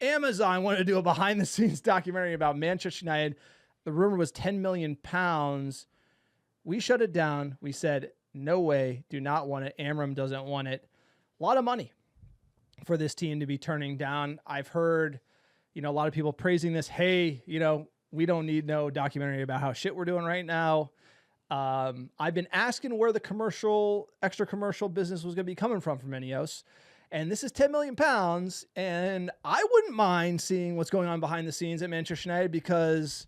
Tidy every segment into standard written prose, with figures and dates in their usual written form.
Amazon wanted to do a behind-the-scenes documentary about Manchester United. The rumor was £10 million. We shut it down. We said, no way, do not want it. Amorim doesn't want it. A lot of money for this team to be turning down. I've heard, a lot of people praising this. Hey, we don't need no documentary about how shit we're doing right now. I've been asking where the extra commercial business was going to be coming from INEOS. And this is £10 million. And I wouldn't mind seeing what's going on behind the scenes at Manchester United because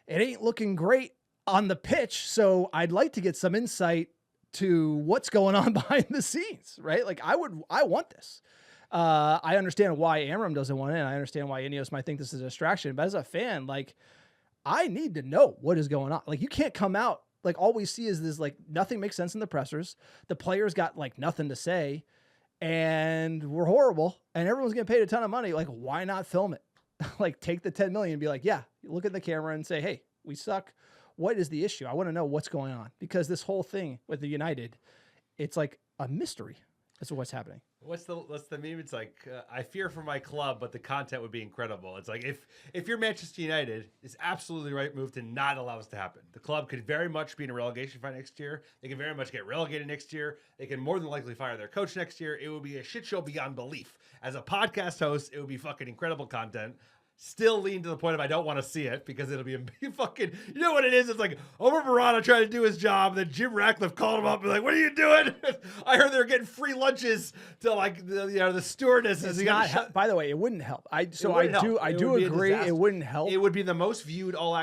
it ain't looking great on the pitch. So I'd like to get some insight to what's going on behind the scenes, right? Like I want this. I understand why Amorim doesn't want it. And I understand why INEOS might think this is a distraction, but as a fan, like I need to know what is going on. Like you can't come out, like all we see is this, like nothing makes sense in the pressers. The players got like nothing to say and we're horrible and everyone's getting paid a ton of money. Like why not film it? Like take the 10 million and be like, yeah, look at the camera and say, hey, we suck. What is the issue? I want to know what's going on because this whole thing with the United, it's like a mystery as to what's happening. What's the meme? It's like, I fear for my club, but the content would be incredible. It's like, if you're Manchester United, it's absolutely the right move to not allow this to happen. The club could very much be in a relegation fight next year. They can very much get relegated next year. They can more than likely fire their coach next year. It would be a shit show beyond belief. As a podcast host, it would be fucking incredible content. Still lean to the point of I don't want to see it because it'll be fucking, you know what it is? It's like Omar Morata trying to do his job. Then Jim Ratcliffe called him up and like, what are you doing? I heard they were getting free lunches to like the stewardesses. By the way, it wouldn't help. I do agree. It wouldn't help. It would be the most viewed all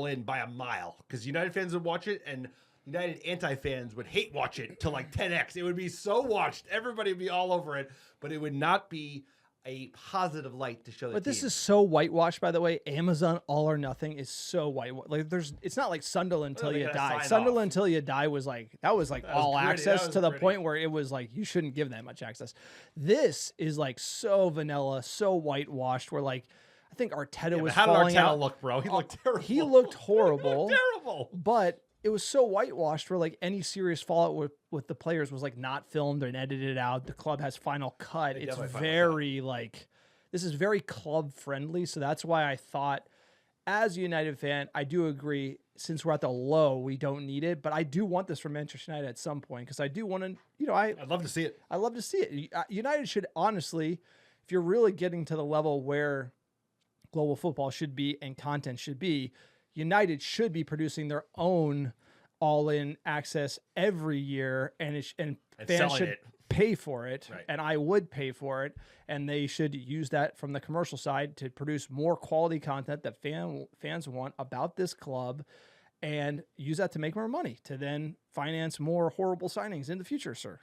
in by a mile because United fans would watch it and United anti-fans would hate watch it to like 10x. It would be so watched. Everybody would be all over it, but it would not be a positive light to show the But this team. is so whitewashed, by the way. Amazon All or Nothing is so white. Like it's not like Sunderland Till You Die. Sunderland Till You Die was like all access to the point where it was like you shouldn't give that much access. This is like so vanilla, so whitewashed. Where like I think Arteta was falling out. How did Arteta look, bro? He looked terrible. He looked horrible. He looked terrible. But it was so whitewashed where like any serious fallout with the players was like not filmed and edited out. The club has final cut. It's very like, this is very club friendly. So that's why I thought as a United fan, I do agree since we're at the low, we don't need it, but I do want this from Manchester United at some point. Cause I do want to, I'd love to see it. I love to see it. United should honestly, if you're really getting to the level where global football should be and content should be, United should be producing their own all-in access every year, and fans should pay for it, right. And I would pay for it, and they should use that from the commercial side to produce more quality content that fans want about this club, and use that to make more money to then finance more horrible signings in the future, sir.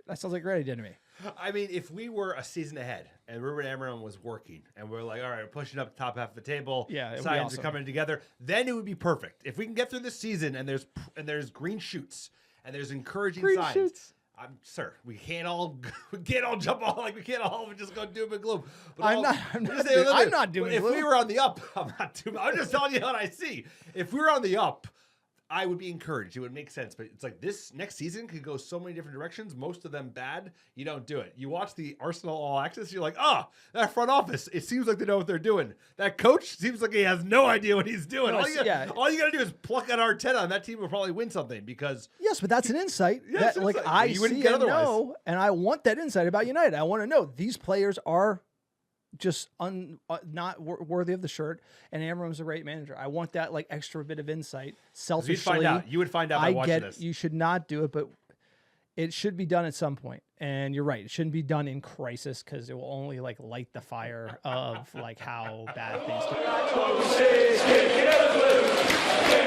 That sounds like a great idea to me. I mean, if we were a season ahead and Ruben Amorim was working and we're like, all right, we're pushing up the top half of the table, signs are coming together, then it would be perfect. If we can get through this season and there's green shoots and there's encouraging signs. Sir, we can't all jump all like we can't all just go doom and gloom. But I'm not doing it. If we were on the up, I'm just telling you what I see. If we were on the up, I would be encouraged. It would make sense. But it's like this next season could go so many different directions, most of them bad. You don't do it. You watch the Arsenal All Access, you're like, that front office, it seems like they know what they're doing. That coach seems like he has no idea what he's doing. All you got to do is pluck at Arteta, and that team will probably win something because... Yes, but that's an insight. I see and know, and I want that insight about United. I want to know these players are just not worthy of the shirt, and Amorim's a great manager. I want that like extra bit of insight. Selfishly, you would find out by watching this. You should not do it, but it should be done at some point. And you're right, it shouldn't be done in crisis because it will only like light the fire of like how bad things go.